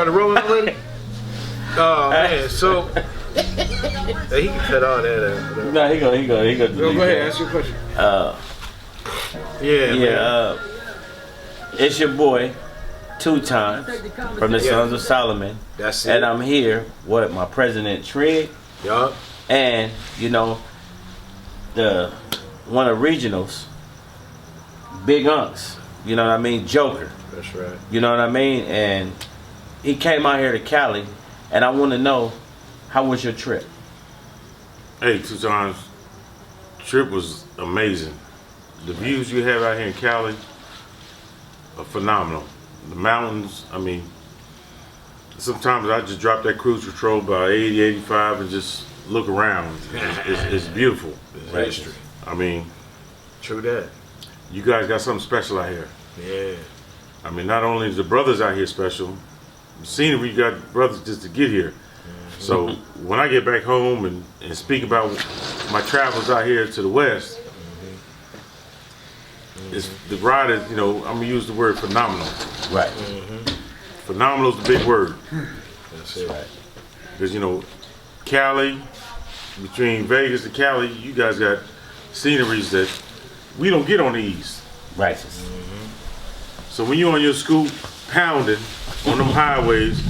started rolling already? Oh man, so he can cut all that out. No, he gonna. Go ahead, ask your question. It's your boy, 2 times from the Sons of Solomon. That's it. And I'm here with my President Trigg. Yup. And the one of regionals, Big Unks. You know what I mean? Joker. That's right. You know what I mean? And he came out here to Cali, and I want to know, how was your trip? Hey, 2 times. Trip was amazing. The views you have out here in Cali are phenomenal. The mountains, I mean, sometimes I just drop that cruise control about 80, 85 and just look around. It's beautiful. It's history. I mean, True that. you guys got something special out here. Yeah. I mean, not only is the brothers out here special, the scenery, you got brothers just to get here. So when I get back home and speak about my travels out here to the West, it's the ride is, I'm gonna use the word phenomenal. Right. Phenomenal is the big word. That's it. Right. Because, Cali, between Vegas and Cali, you guys got sceneries that we don't get on the East. Right. So when you're on your scoop pounding on them highways,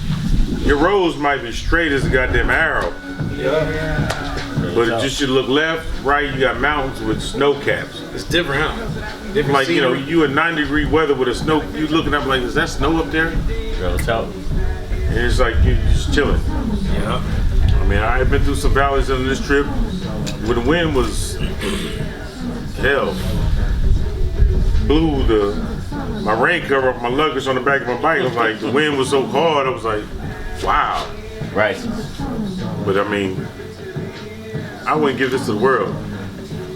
your roads might be straight as a goddamn arrow. Yeah. But it just should look left, right, you got mountains with snow caps. It's different, huh? Different Like, scenery. you in 90-degree weather with a snow, you looking up like, is that snow up there? Real talk. And it's like, you're just chilling. Yeah. I mean, I have been through some valleys on this trip where the wind was, hell, blew my rain cover off my luggage on the back of my bike. I was like, the wind was so hard, I was like, wow. Right. But I mean, I wouldn't give this to the world.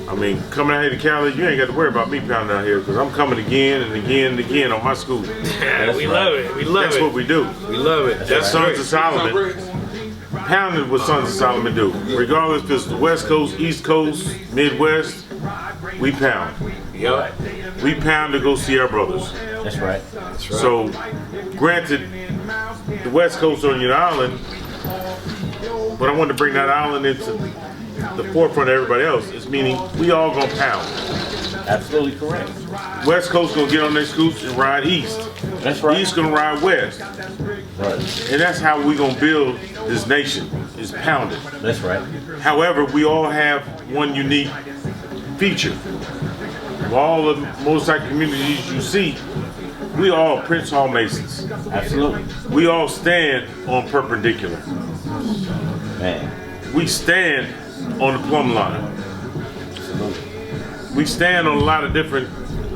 I mean, coming out here to Cali, you ain't got to worry about me pounding out here because I'm coming again and again and again on my scoop. Yeah, we love it. We love That's it. what we do. We love it. That's Sons of Solomon. Pounding what Sons of Solomon do. Regardless if it's the West Coast, East Coast, Midwest, we pound. Yup. We pound to go see our brothers. That's right. That's right. So, granted, the West Coast on your island, but I wanted to bring that island into the forefront of everybody else. It's meaning we all gonna pound. Absolutely correct. West Coast gonna get on their scoots and ride east. That's right. East gonna ride west. Right. And that's how we gonna build this nation, is pounded. That's right. However, we all have one unique feature. Of all the motorcycle communities you see, we all Prince Hall Masons. Absolutely. We all stand on perpendicular. Man. We stand on the plumb line. Absolutely. We stand on a lot of different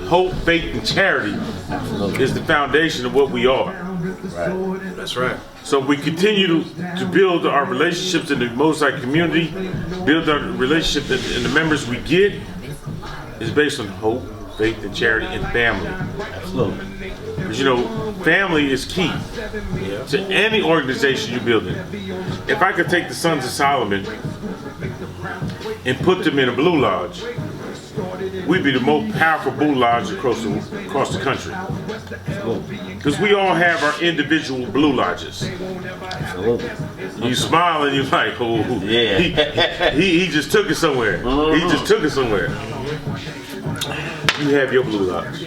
hope, faith, and charity Absolutely. is the foundation of what we are. Right. That's right. So we continue to build our relationships in the motorcycle community, build our relationship and the members we get is based on hope, faith, and charity, and family. Absolutely. Because family is key to any organization you're building. If I could take the Sons of Solomon and put them in a Blue Lodge, we'd be the most powerful Blue Lodge across the country. Because we all have our individual Blue Lodges. Absolutely. You smile and you're like, oh, Yeah. he just took it somewhere. He just took it somewhere. You have your Blue Lodge.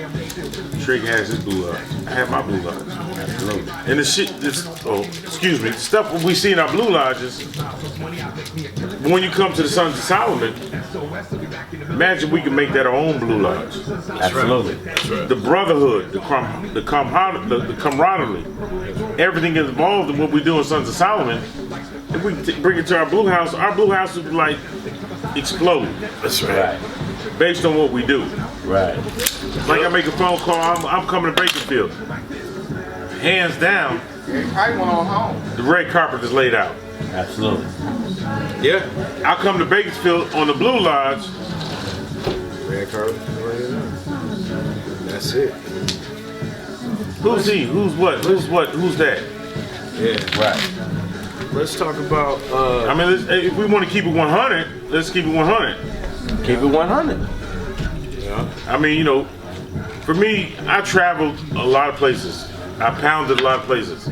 Trigg has his Blue Lodge. I have my Blue Lodge. Absolutely. And the stuff we see in our Blue Lodges, when you come to the Sons of Solomon, imagine we can make that our own Blue Lodge. Absolutely. The brotherhood, the camaraderie, everything involved in what we do in Sons of Solomon, if we bring it to our Blue House would like explode. That's right. Based on what we do. Right. Like I make a phone call, I'm coming to Bakersfield. Hands down, the red carpet is laid out. Absolutely. Yeah. I come to Bakersfield on the Blue Lodge. Red carpet. That's it. Who's he? Who's what? Who's that? Yeah. Right. Let's talk about. I mean, if we want to keep it 100, let's keep it 100. Keep it 100. Yeah. I mean, for me, I traveled a lot of places. I pounded a lot of places.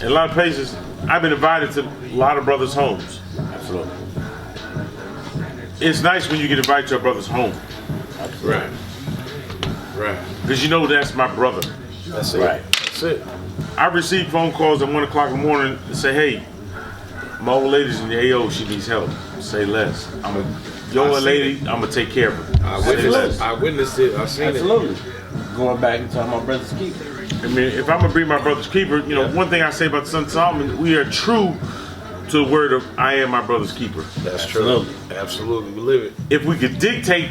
In a lot of places, I've been invited to a lot of brothers' homes. Absolutely. It's nice when you get invited to a brother's home. Right. Right. Because you know that's my brother. That's it. Right. That's it. I received phone calls at 1 o'clock in the morning to say, hey, my old lady's in the AO, she needs help. Say less. Your old lady, I'm going to take care of her. I witnessed it. I seen Absolutely. Going back and talking about brother's keeper. I mean, if I'm going to be my brother's keeper, you know, one thing I say about the Son of Solomon, we are true to the word of I am my brother's keeper. it. That's true. Absolutely. We live it. If we could dictate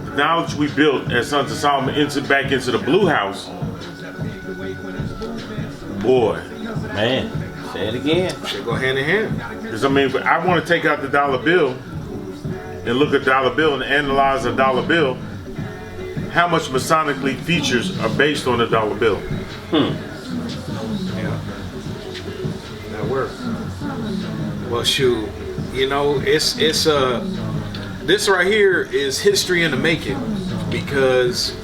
the knowledge we built as Sons of Solomon back into the blue house, boy. Man, say it again. Should go hand in hand. Because I mean, I want to take out the dollar bill and look at the dollar bill and analyze the dollar bill. How much Masonically features are based on the dollar bill? Yeah. That works. Well, shoot, you know, it's this right here is history in the making, because,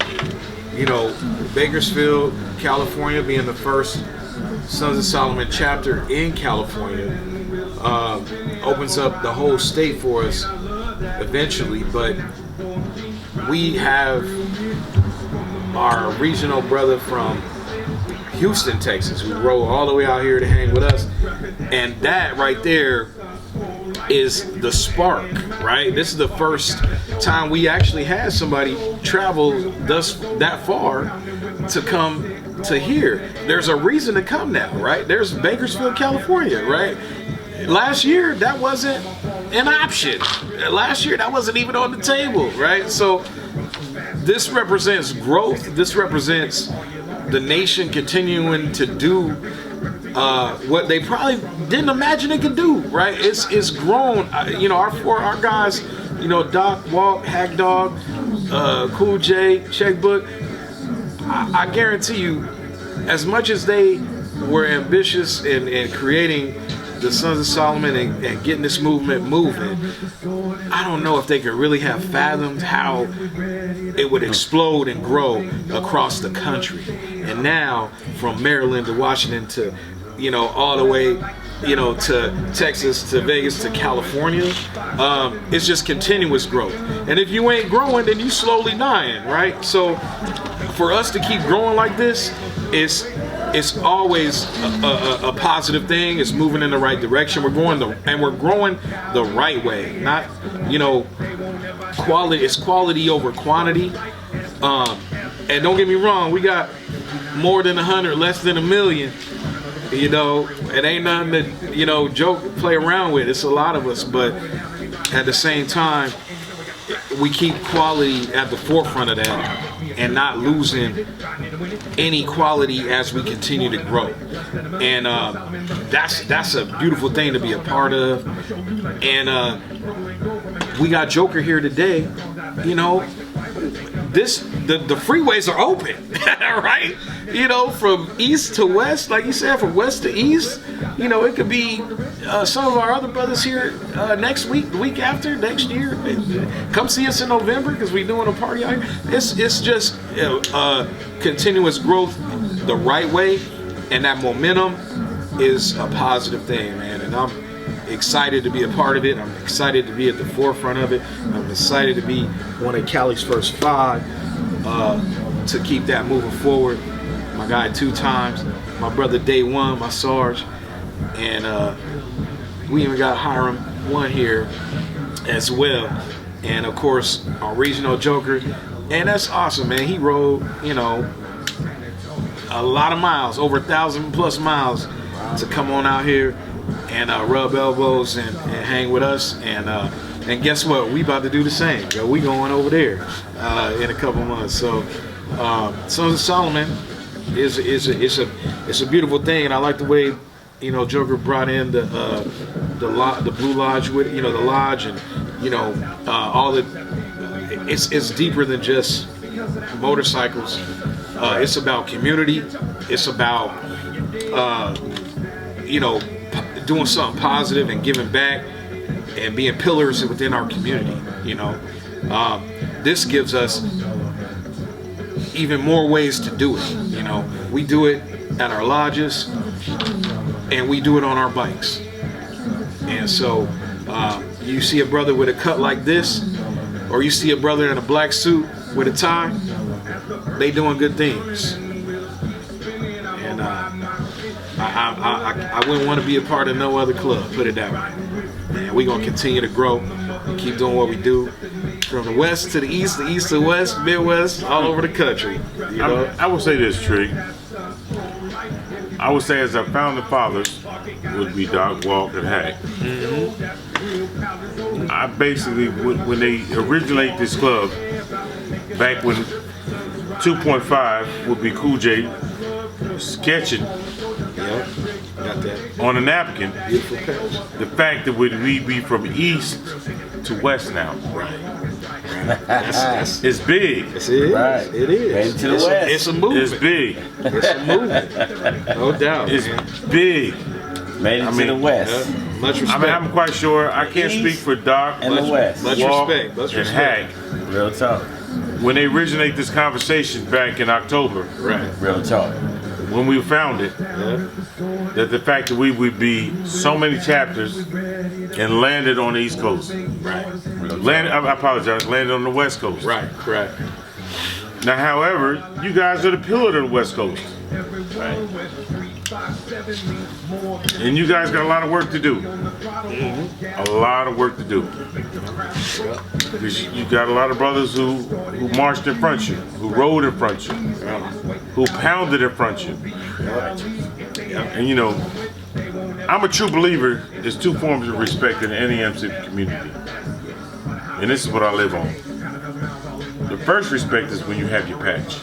you know, Bakersfield, California, being the first Sons of Solomon chapter in California, opens up the whole state for us eventually. But we have our regional brother from Houston, Texas, who rode all the way out here to hang with us, and that right there is the spark, right? This is the first time we actually had somebody travel that far to come to here. There's a reason to come now, right? There's Bakersfield, California, right? Last year, that wasn't an option. Last year, that wasn't even on the table, right? So this represents growth. This represents the nation continuing to do what they probably didn't imagine it could do, right? It's grown. You know, our guys, you know, Doc, Walt, Hack Dog, Cool J, Checkbook, I guarantee you, as much as they were ambitious in creating the Sons of Solomon and getting this movement moving, I don't know if they could really have fathomed how it would explode and grow across the country. And now, from Maryland to Washington to, you know, all the way, you know, to Texas, to Vegas, to California, it's just continuous growth. And if you ain't growing, then you slowly dying, right? So for us to keep growing like this, it's always a positive thing. It's moving in the right direction. We're growing the right way. Not, you know, quality. It's quality over quantity. And don't get me wrong, we got more than 100, less than 1 million. You know, it ain't nothing to, you know, play around with. It's a lot of us, but at the same time, we keep quality at the forefront of that and not losing any quality as we continue to grow. And that's a beautiful thing to be a part of. And we got Joker here today. You know, the freeways are open, right? You know, from east to west, like you said, from west to east. You know, it could be some of our other brothers here next week, the week after, next year. Come see us in November, because we're doing a party out here. It's just continuous growth the right way, and that momentum is a positive thing, man. And I'm excited to be a part of it. I'm excited to be at the forefront of it. I'm excited to be one of Cali's first 5 to keep that moving forward. My guy 2 times, my brother Day 1, my Sarge, and we even got Hiram 1 here as well. And of course, our regional Joker, and that's awesome, man. He rode, you know, a lot of miles, over 1,000+ miles to come on out here and rub elbows and hang with us. And guess what? We about to do the same. We going over there in a couple months. So Sons of Solomon is a beautiful thing, and I like the way, you know, Joker brought in the Blue Lodge with, you know, the lodge, and, you know, all the. It's deeper than just motorcycles. It's about community. It's about you know, doing something positive and giving back and being pillars within our community. You know, this gives us even more ways to do it. You know, we do it at our lodges. and we do it on our bikes. And so you see a brother with a cut like this, or you see a brother in a black suit with a tie, they doing good things. And I wouldn't want to be a part of no other club, put it that way. And we're going to continue to grow, keep doing what we do, from the west to the east to the west, Midwest, all over the country. You know? I would say this, Tree. I would say as our founding fathers would be Doc, Walk, and Hack. I basically, when they originate this club, back when 2.5 would be Cool J sketching Got that. on a napkin, Beautiful patch. the fact that we be from east to west now That's is big. it. Right. It is. Baby to the It's west. it's a movement. It's big. It's a movement. No doubt. It's man. big. Made it to the west. Much respect. I mean, I'm quite sure. I can't East speak for Doc and the west. Much Walk, respect. Much and respect. Hack. Real talk. When they originate this conversation back in October, Right. Real talk. when we found it, Yeah. that the fact that we would be so many chapters and landed on the East Coast. Right. I apologize, landed on the West Coast. Right. Right. Now, however, you guys are the pillar of the West Coast. And you guys got a lot of work to do. A lot of work to do. Because you got a lot of brothers who marched in front of you, who rode in front of you, who pounded in front of you. And you know, I'm a true believer there's two forms of respect in any MC community. And this is what I live on. The first respect is when you have your patch.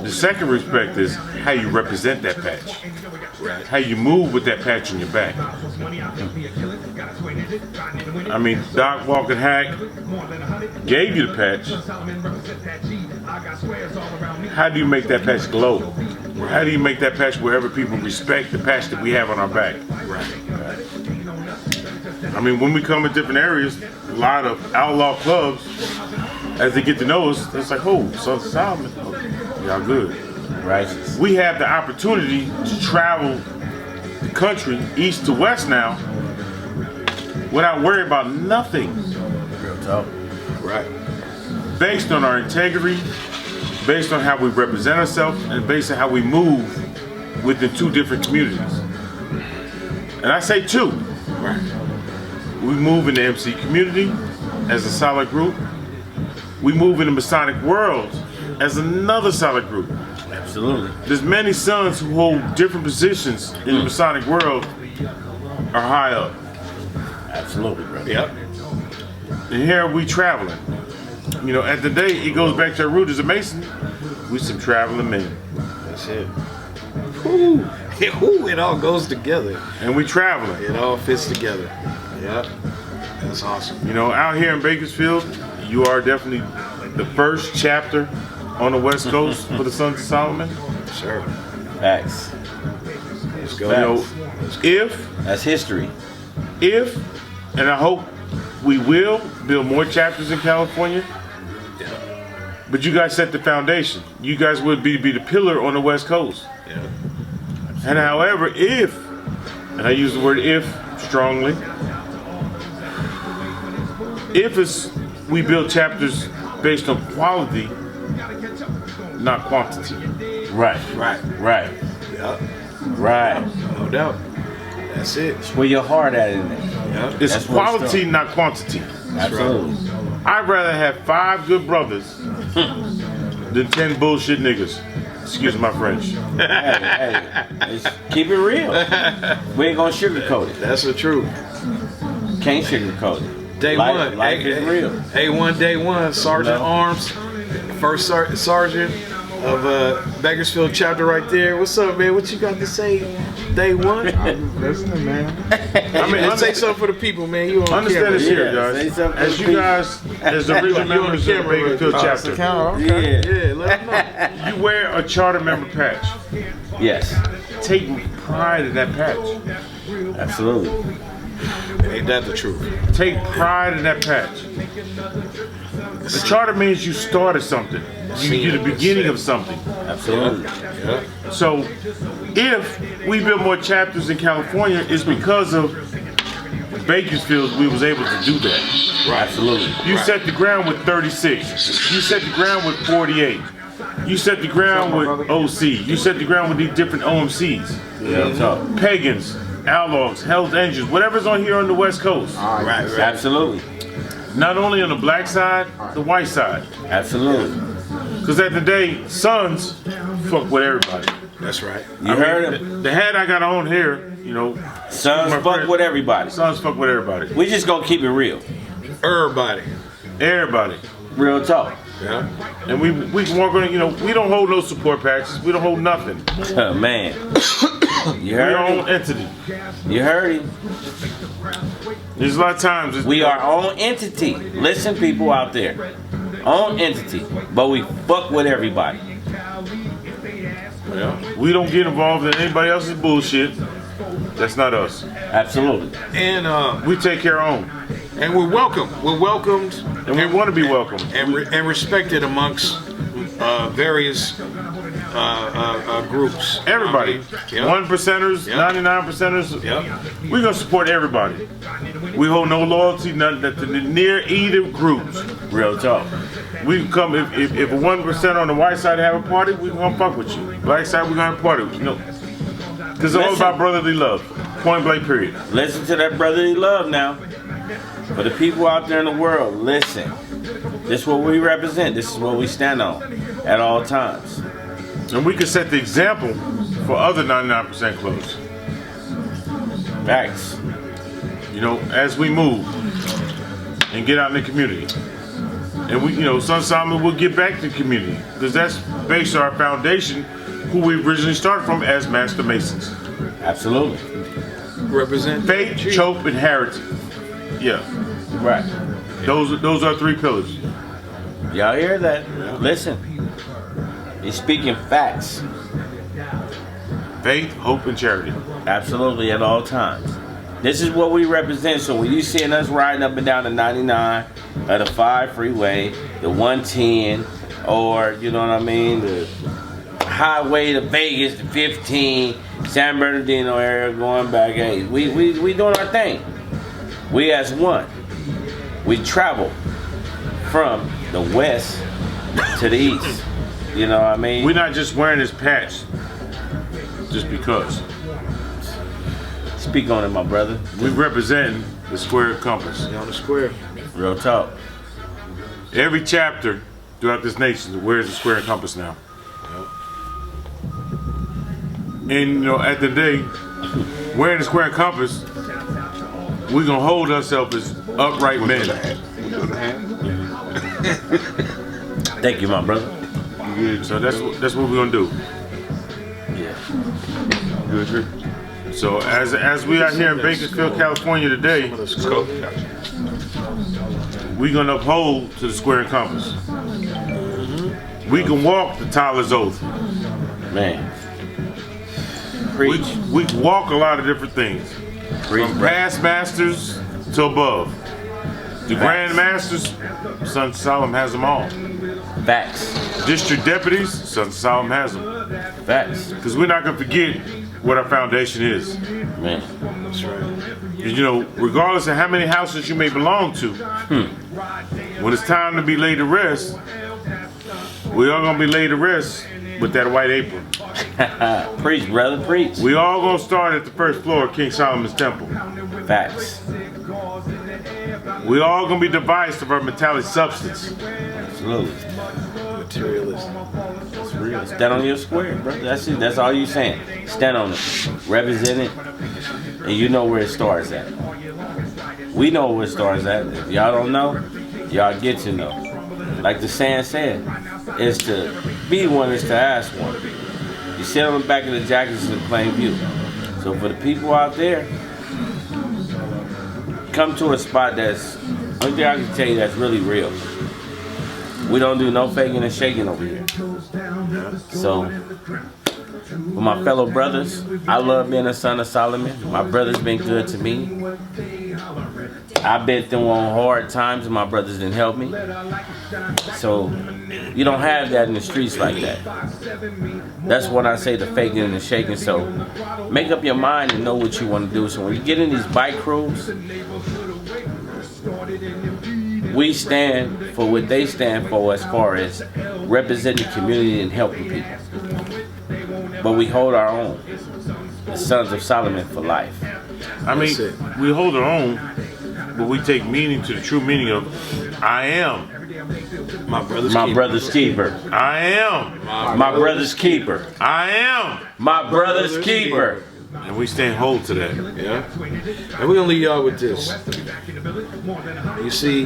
The second respect is how you represent that patch. How you move with that patch on your back. I mean, Doc, Walk, and Hack gave you the patch. How do you make that patch glow? How do you make that patch wherever people respect the patch that we have on our back? I mean, when we come in different areas, a lot of outlaw clubs, as they get to know us, it's like, oh, Sons of Solomon, y'all good. Righteous. We have the opportunity to travel the country east to west now without worrying about nothing. Real talk. Right. Based on our integrity, based on how we represent ourselves, and based on how we move within two different communities. And I say two. Right. We move in the MC community as a solid group. We move in the Masonic world as another solid group. Absolutely. There's many sons who hold different positions in the Masonic world are high up. Absolutely, brother. Yep. And here we traveling. You know, at the day, it goes back to our root as a Mason. We some traveling men. That's it. Whew. It all goes together. And we traveling. It all fits together. Yep. That's awesome. You know, out here in Bakersfield, you are definitely the first chapter on the West Coast for the Sons of Solomon. Sure. Facts. Let's go. You know, if, That's history. and I hope we will build more chapters in California, but you guys set the foundation. You guys would be the pillar on the West Coast. Yeah. And however, if, and I use the word if strongly, if we build chapters based on quality, not quantity. Right. Right. Right. Yep. Right. No doubt. That's it. Where your heart at in there. Yep. It's That's where it's quality, done. not quantity. Absolutely. I'd rather have 5 good brothers than 10 bullshit niggas. Excuse my French. Hey, keep it real. We ain't gonna sugarcoat it. That's the truth. Can't sugarcoat it. Day Life- one. life is real. A1 day one. Sergeant No. Arms. First sergeant of Bakersfield chapter right there. What's up, man? What you got to say? Day one. Listening, man. I mean, Let's say something for the people, man. You on understand camera. this here, Yeah, say guys. something As for you the guys, as the original You on members the of the camera, Bakersfield right? chapter, Okay. Yeah. Yeah, let them know. you wear a charter member patch. Yes. Take pride in that patch. Absolutely. Ain't that the truth? Take pride in that patch. The charter means you started something. You're the beginning of something. Absolutely. Yeah. So if we build more chapters in California, it's because of Bakersfield we was able to do that. Right. Absolutely. You set the ground with 36. You set the ground with 48. You set the ground with OC. You set the ground with these different OMCs. Yeah, I'm talking. Pagans, Outlaws, Hell's Angels, whatever's on here on the West Coast. Right. Absolutely. Not only on the black side, the white side. Absolutely. Because at the day, sons fuck with everybody. That's right. You heard him. The hat I got on here, you know, Sons my fuck friend- with everybody. sons fuck with everybody. We just gonna keep it real. Everybody. Everybody. Real talk. Yeah. And we can walk on, you know, we don't hold no support patches. We don't hold nothing. Man. You We're our heard own him. entity. You heard him. There's a lot of times We are our own entity. Listen, people out there. Own entity. But we fuck with everybody. we don't get involved in anybody else's bullshit. That's not us. Absolutely. And We take care of our own. and we're welcome. We're welcomed And we want to be welcome. and respected amongst various groups. Everybody. Yeah. 1%ers, Yeah. 99%ers. Yep. We're going to support everybody. We hold no loyalty none to the near either groups. Real talk. We can come, if a 1% on the white side have a party, we can come fuck with you. Black side, we're going to have a party. You know, because it's all Listen. about brotherly love. Point blank, period. Listen to that brotherly love now. For the people out there in the world, listen. This is what we represent. This is what we stand on at all times. And we can set the example for other 99% clubs. Facts. You know, as we move and get out in the community. And we, you know, Son Solomon will get back to the community because that's based on our foundation, who we originally started from as Master Masons. Absolutely. Represent Faith, Chope, and Heritage. Yeah, Right. those are 3 pillars. Y'all hear that? Listen. He's speaking facts. Faith, hope, and charity. Absolutely at all times. This is what we represent. So when you seeing us riding up and down the 99 or the 5 freeway, the 110, or you know what I mean, the highway to Vegas, the 15, San Bernardino area going back, hey, we doing our thing. We as one. We travel from the west to the east. You know what I mean? We're not just wearing this patch just because. Speak on it, my brother. We represent the square compass. on the square. Real talk. Every chapter throughout this nation wears the square compass now. And you know, at the day, wearing the square compass, we're gonna hold ourselves as upright men. Thank you, my brother. So that's what we're gonna do. Yeah. So as we are here in Bakersfield, California today, we're gonna uphold to the square compass. We can walk the Tyler's oath. Man. We Preach. can walk a lot of different things. Preach, From bro. past masters to above. The Grand Masters, Son Solomon has them all. Facts. District deputies, Son Solomon has them. Facts. Because we're not going to forget what our foundation is. Man. That's right. 'Cause, you know, regardless of how many houses you may belong to, when it's time to be laid to rest, we all going to be laid to rest with that white apron. Preach, brother. Preach. We all going to start at the first floor of King Solomon's temple. Facts. We all going to be devised of our metallic substance. Absolutely. Materialist. It's real. Stand on your square, brother. That's it. That's all you saying. Stand on it. Represent it. And you know where it starts at. We know where it starts at. If y'all don't know, y'all get to know. Like the saying said, is to be one is to ask one. You sit on the back of the jackets in plain view. So for the people out there, come to a spot that's, only thing I can tell you that's really real. We don't do no faking and shaking over here. So with my fellow brothers. I love being a son of Solomon. My brother's been good to me. I've been through on hard times and my brothers didn't help me. So you don't have that in the streets like that. That's when I say the faking and the shaking. So make up your mind and know what you want to do. So when you get in these bike crews, we stand for what they stand for as far as representing the community and helping people. But we hold our own. The Sons of Solomon for life. I mean, we hold our own, but we take meaning to the true meaning of I am. My brother's My keeper. brother's keeper. I am. My brother's keeper. I am. My brother's keeper. And we stand hold to that. Yeah. And we're going to leave y'all with this. You see,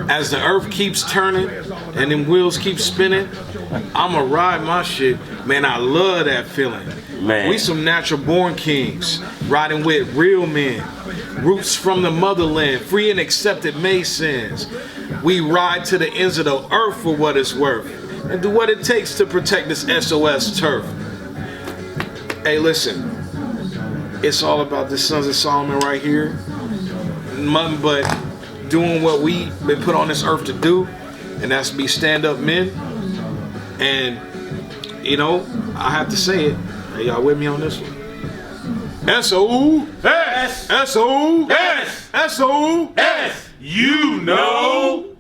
as the earth keeps turning and them wheels keep spinning, I'm going to ride my shit. Man, I love that feeling. Man. We some natural born kings, riding with real men. Roots from the motherland, free and accepted Masons. We ride to the ends of the earth for what it's worth. And do what it takes to protect this S.O.S. turf. Hey, listen, it's all about the Sons of Solomon right here. Nothing but doing what we been put on this earth to do, and that's to be stand-up men. And, you know, I have to say it. Hey, y'all with me on this one? S.O.S. S.O.S. S.O.S. You know.